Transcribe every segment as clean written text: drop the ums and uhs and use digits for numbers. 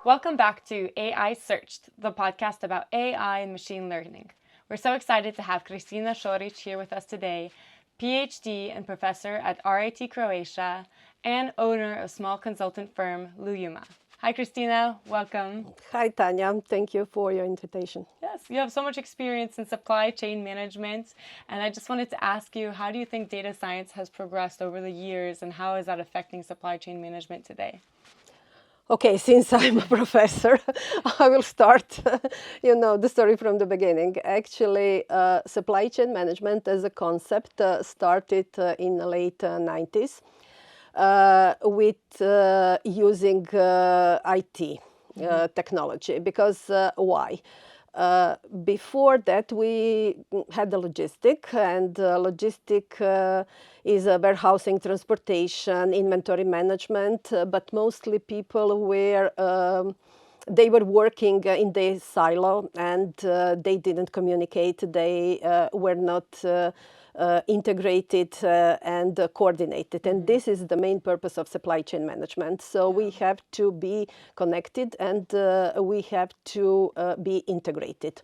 Welcome back to AI Searched, the podcast about AI and machine learning. We're so excited to have Kristina Sorić here with us today, PhD and professor at RIT Croatia and owner of small consultant firm LUYOUMA. Hi Kristina, welcome. Hi Tanya, thank you for your invitation. Yes, you have so much experience in supply chain management, and I just wanted to ask you, how do you think data science has progressed over the years and how is that affecting supply chain management today? Okay, since I'm a professor, I will start, the story from the beginning. Actually, supply chain management as a concept started in the late 90s with using IT technology. Because why? Before that, we had the logistic, and logistic is warehousing, transportation, inventory management, but mostly people were they were working in the silo, and they didn't communicate. They were not integrated and coordinated. And this is the main purpose of supply chain management. So we have to be connected, and we have to be integrated.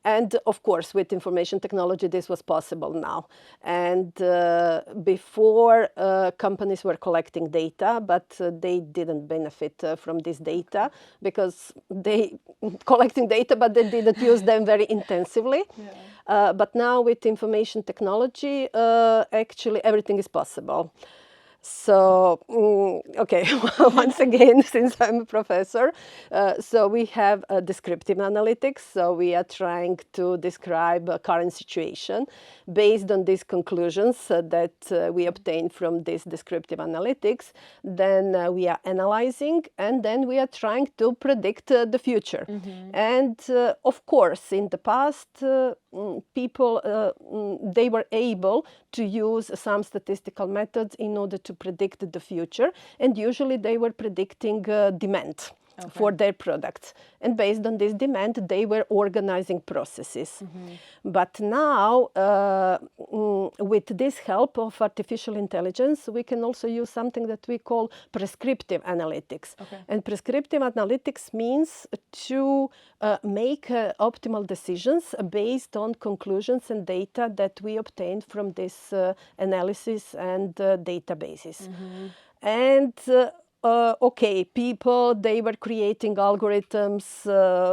And of course, with information technology, this was possible now. And before, companies were collecting data, but they didn't benefit from this data because they collecting data, but they didn't use them very intensively. But now with information technology, actually everything is possible. So, okay, once again, since I'm a professor, so we have descriptive analytics. So we are trying to describe a current situation based on these conclusions that we obtain from this descriptive analytics. Then we are analyzing, and then we are trying to predict the future. And of course, in the past, people, they were able to use some statistical methods in order to predict the future, and usually they were predicting demand for their products, and based on this demand they were organizing processes. But now with this help of artificial intelligence, we can also use something that we call prescriptive analytics. And prescriptive analytics means to make optimal decisions based on conclusions and data that we obtained from this analysis and databases. And okay, people, they were creating algorithms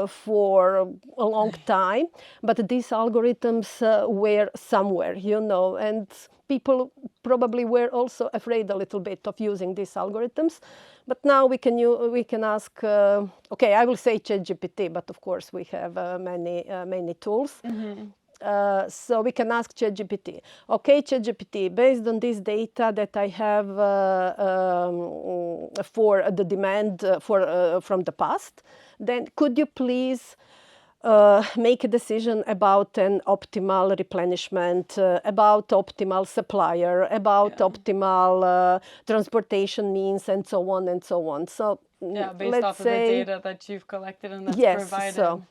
for a long time, but these algorithms were somewhere, and people probably were also afraid a little bit of using these algorithms. But now we can ask, okay, I will say ChatGPT, but of course we have many tools. So we can ask ChatGPT, okay, ChatGPT, based on this data that I have for the demand from the past, then could you please make a decision about an optimal replenishment, about optimal supplier, about optimal transportation means, and so on and so on. So based off of the data that you've collected and that's provided. So,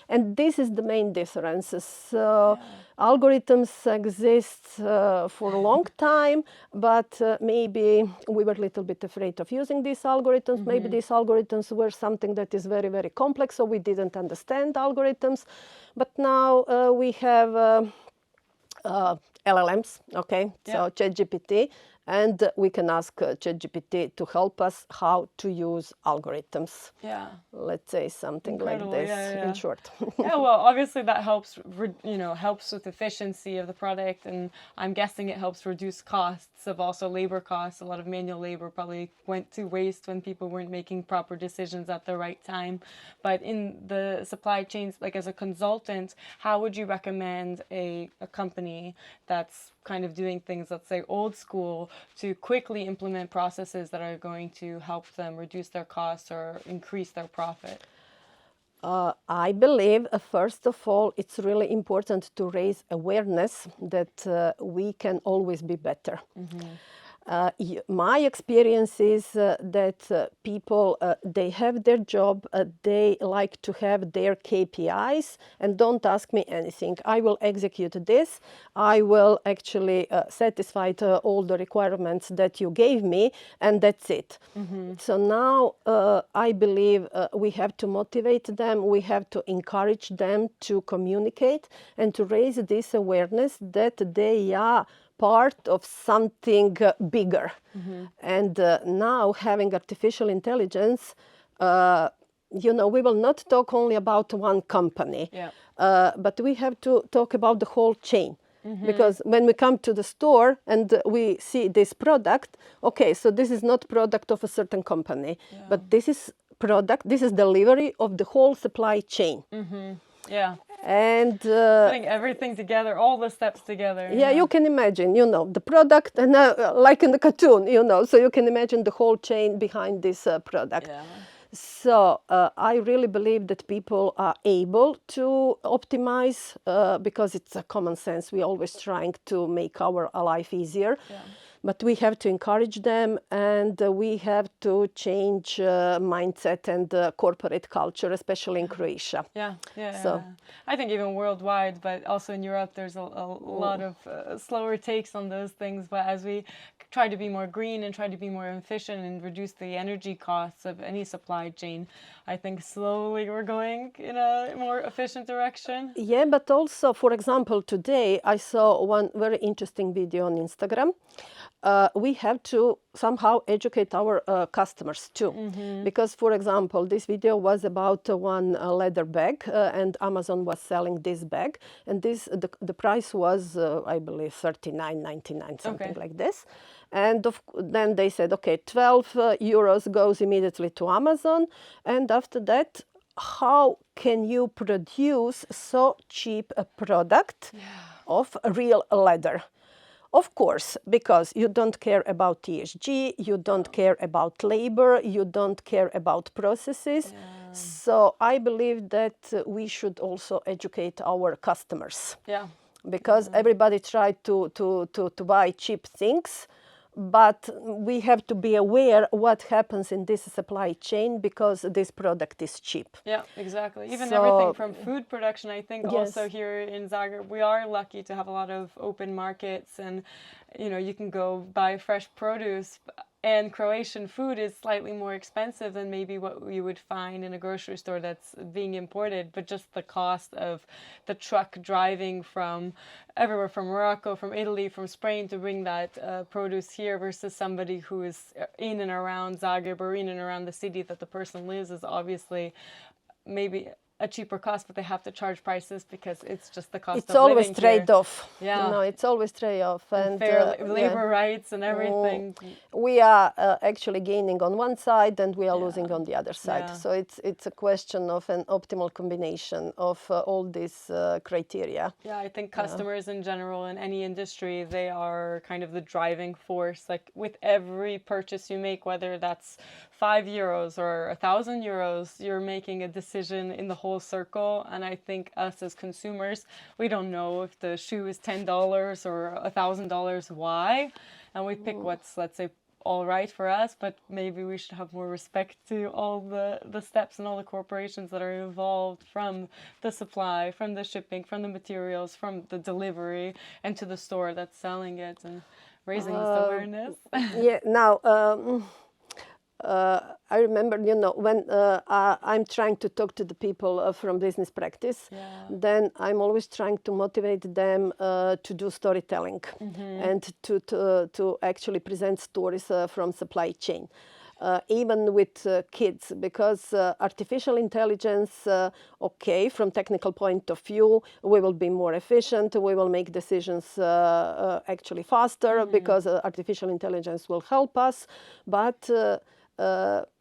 and this is the main difference. So algorithms exist for a long time, but maybe we were a little bit afraid of using these algorithms. Maybe these algorithms were something that is very, very complex, so we didn't understand algorithms. But now we have LLMs, okay, so ChatGPT, and we can ask ChatGPT to help us how to use algorithms. Let's say something like this in short. Well, obviously that helps, helps with efficiency of the product, and I'm guessing it helps reduce costs of also labor costs. A lot of manual labor probably went to waste when people weren't making proper decisions at the right time. But in the supply chains, like as a consultant, how would you recommend a company that's kind of doing things, let's say old school, to quickly implement processes that are going to help them reduce their costs or increase their profit? I believe, first of all, it's really important to raise awareness that we can always be better. My experience is that people, they have their job, they like to have their KPIs, and don't ask me anything. I will execute this. I will actually satisfy all the requirements that you gave me, and that's it. So now I believe we have to motivate them, we have to encourage them to communicate and to raise this awareness that they are part of something bigger. And now having artificial intelligence, we will not talk only about one company, but we have to talk about the whole chain. Because when we come to the store and we see this product, okay, so this is not product of a certain company, but this is product, this is delivery of the whole supply chain. Yeah. And putting everything together, all the steps together. Yeah, you can imagine, the product, and like in the cartoon, so you can imagine the whole chain behind this product. Yeah. So I really believe that people are able to optimize because it's a common sense. We're always trying to make our life easier. Yeah. But we have to encourage them, and we have to change mindset and corporate culture, especially in Croatia. Yeah. So I think even worldwide, but also in Europe, there's a lot of slower takes on those things. But as we try to be more green and try to be more efficient and reduce the energy costs of any supply chain, I think slowly we're going in a more efficient direction. Yeah, but also, for example, today I saw one very interesting video on Instagram. We have to somehow educate our customers too. Because, for example, this video was about one leather bag, and Amazon was selling this bag, and the price was, I believe, $39.99, something like this. And then they said, okay, 12 euros goes immediately to Amazon, and after that, how can you produce so cheap a product of real leather? Of course, because you don't care about ESG, you don't care about labor, you don't care about processes. So I believe that we should also educate our customers. Because everybody tried to buy cheap things, but we have to be aware what happens in this supply chain because this product is cheap. Yeah, exactly. Even everything from food production, I think also here in Zagreb, we are lucky to have a lot of open markets, and you can go buy fresh produce. And Croatian food is slightly more expensive than maybe what you would find in a grocery store that's being imported. But just the cost of the truck driving from everywhere, from Morocco, from Italy, from Spain, to bring that produce here versus somebody who is in and around Zagreb or in and around the city that the person lives is obviously maybe a cheaper cost, but they have to charge prices because it's just the cost of living here. It's always trade-off. Yeah. It's always trade-off. And fair labor rights and everything. We are actually gaining on one side and we are losing on the other side. So it's a question of an optimal combination of all these criteria. Yeah, I think customers in general in any industry, they are kind of the driving force. Like with every purchase you make, whether that's 5 euros or 1,000 euros, you're making a decision in the whole circle. And I think us as consumers, we don't know if the shoe is $10 or $1,000, why? And we pick what's, let's say, all right for us, but maybe we should have more respect to all the steps and all the corporations that are involved, from the supply, from the shipping, from the materials, from the delivery, and to the store that's selling it, and raising this awareness. Now, I remember, when I'm trying to talk to the people from business practice, then I'm always trying to motivate them to do storytelling and to actually present stories from supply chain. Even with kids, because artificial intelligence, okay, from technical point of view, we will be more efficient, we will make decisions actually faster because artificial intelligence will help us, but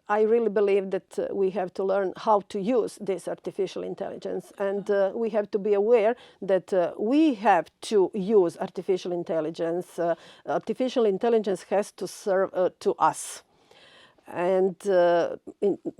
I really believe that we have to learn how to use this artificial intelligence, and we have to be aware that we have to use artificial intelligence. Artificial intelligence has to serve to us. And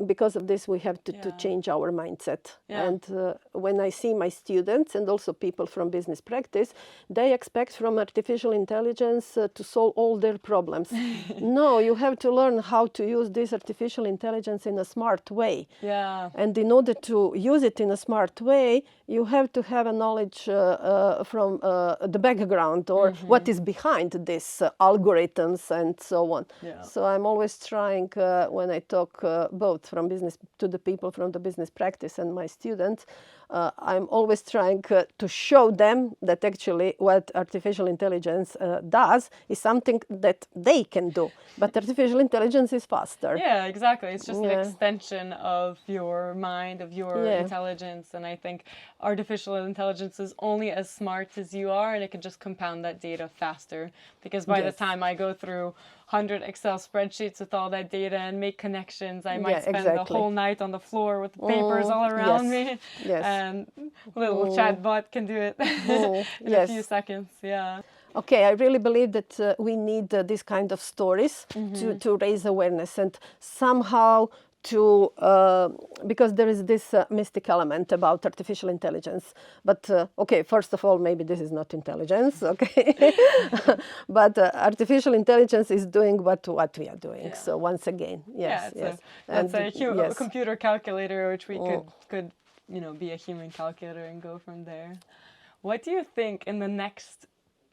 because of this, we have to change our mindset. And when I see my students and also people from business practice, they expect from artificial intelligence to solve all their problems. No, you have to learn how to use this artificial intelligence in a smart way. And in order to use it in a smart way, you have to have a knowledge from the background or what is behind these algorithms and so on. So I'm always trying, when I talk both from business to the people from the business practice and my students, I'm always trying to show them that actually what artificial intelligence does is something that they can do. But artificial intelligence is faster. Yeah, exactly. It's just an extension of your mind, of your intelligence. And I think artificial intelligence is only as smart as you are, and it can just compound that data faster. Because by the time I go through 100 Excel spreadsheets with all that data and make connections, I might spend the whole night on the floor with papers all around me. And little chatbot can do it in a few seconds. Okay, I really believe that we need this kind of stories to raise awareness and somehow to, because there is this mystic element about artificial intelligence. But okay, first of all, maybe this is not intelligence, okay? But artificial intelligence is doing what we are doing. So once again, that's a computer calculator, which we could be a human calculator and go from there. What do you think in the next,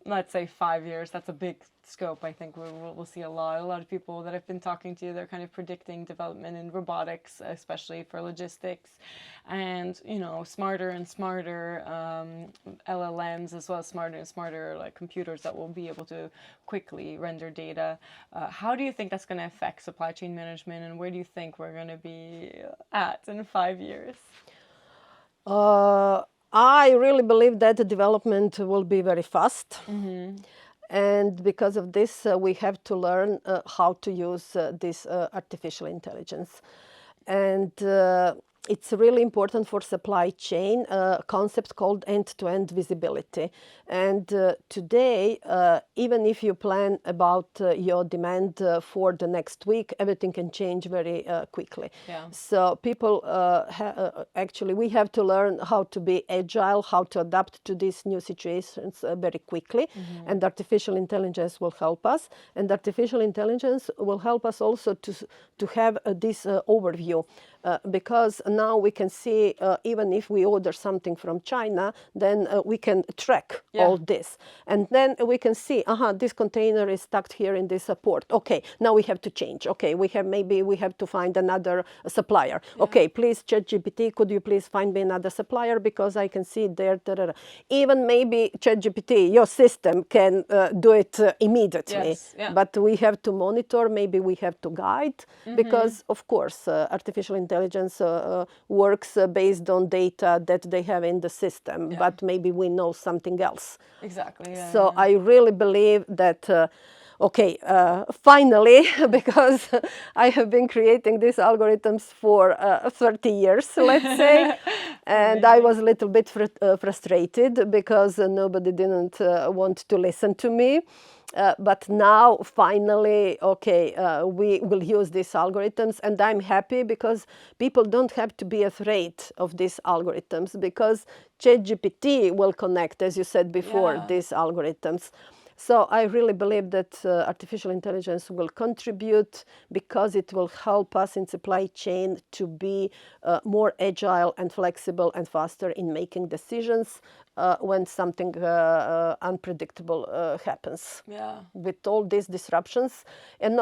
let's say 5 years, that's a big scope, I think we'll see a lot of people that I've been talking to, they're kind of predicting development in robotics, especially for logistics, and smarter and smarter LLMs, as well as smarter and smarter like computers that will be able to quickly render data. How do you think that's going to affect supply chain management, and where do you think we're going to be at in 5 years? I really believe that the development will be very fast. And because of this, we have to learn how to use this artificial intelligence. And it's really important for supply chain, a concept called end-to-end visibility. And today, even if you plan about your demand for the next week, everything can change very quickly. So people, actually, we have to learn how to be agile, how to adapt to these new situations very quickly. And artificial intelligence will help us. And artificial intelligence will help us also to have this overview. Because now we can see, even if we order something from China, then we can track all this. And then we can see, this container is stuck here in this port. Okay, now we have to change. Okay, maybe we have to find another supplier. Okay, please, ChatGPT, could you please find me another supplier, because I can see there. Even maybe ChatGPT, your system can do it immediately. But we have to monitor, maybe we have to guide, because of course artificial intelligence works based on data that they have in the system, but maybe we know something else. Exactly. So I really believe that, finally, because I have been creating these algorithms for 30 years, let's say, and I was a little bit frustrated because nobody didn't want to listen to me. But now, finally, we will use these algorithms, and I'm happy because people don't have to be afraid of these algorithms, because ChatGPT will connect, as you said before, these algorithms. So I really believe that artificial intelligence will contribute, because it will help us in supply chain to be more agile and flexible and faster in making decisions when something unpredictable happens. With all these disruptions. And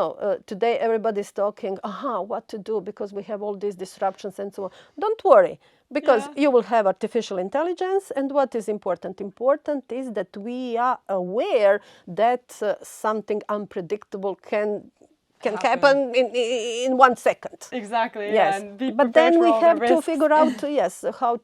today everybody's talking, what to do because we have all these disruptions and so on. Don't worry. Because you will have artificial intelligence, and what is important? Important is that we are aware that something unpredictable can happen in 1 second. Exactly. Yes. And but then we have to figure out how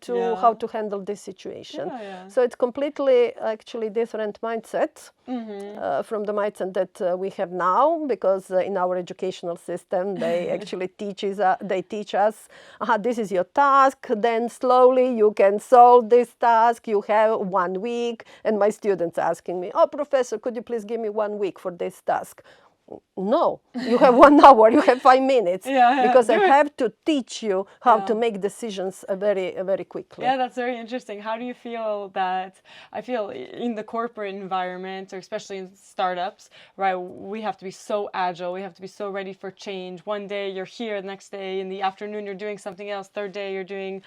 to handle this situation. So it's completely actually different mindset from the mindset that we have now, because in our educational system they actually teach us this is your task, then slowly you can solve this task, you have 1 week. And my students asking me, professor, could you please give me 1 week for this task? No, you have 1 hour, you have 5 minutes, Yeah, because I do it. have to teach you how to Yeah. make decisions very quickly. Yeah, that's very interesting. How do you feel that, I feel in the corporate environment, or especially in startups, right, we have to be so agile, we have to be so ready for change. One day you're here, the next day in the afternoon you're doing something else, third day you're doing,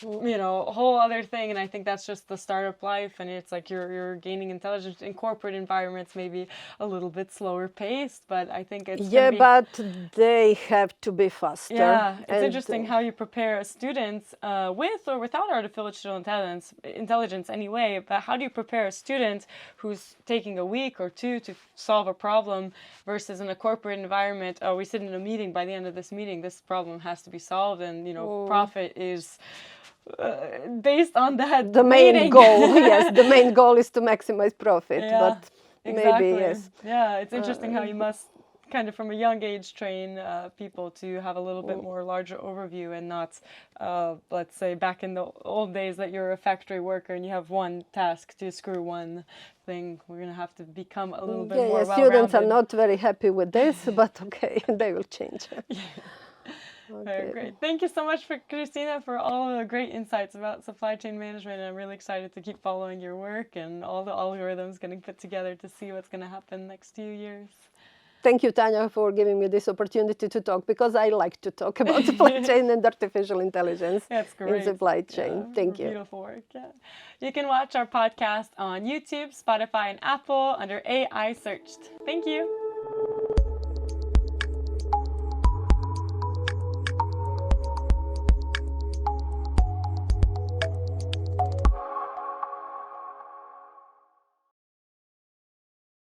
a whole other thing. And I think that's just the startup life, and it's like you're gaining intelligence. In corporate environments, maybe a little bit slower paced, but I think it's Yeah, going to be... but they have to be faster. Yeah, it's and interesting how you prepare students with or without artificial intelligence anyway, but how do you prepare a student who's taking a week or two to solve a problem versus in a corporate environment, oh, we sit in a meeting, by the end of this meeting, this problem has to be solved, and, profit is based on that the main meeting. goal, yes, the main goal is to maximize profit, Yeah, but exactly. maybe, yes. Yeah, it's interesting how you must kind of from a young age train people to have a little bit more larger overview, and not, let's say, back in the old days that you're a factory worker and you have one task to screw one thing. We're going to have to become a little bit more Yeah, students are well-rounded. not very happy with this, but okay, they will change. Very great. Thank you so much, Kristina, for all the great insights about supply chain management. I'm really excited to keep following your work and all the algorithms getting put together to see what's going to happen next few years. Thank you, Tanya, for giving me this opportunity to talk, because I like to talk about supply chain and artificial intelligence in supply chain. Yeah, Thank you. Beautiful work. Yeah. You can watch our podcast on YouTube, Spotify, and Apple under AI Searched. Thank you.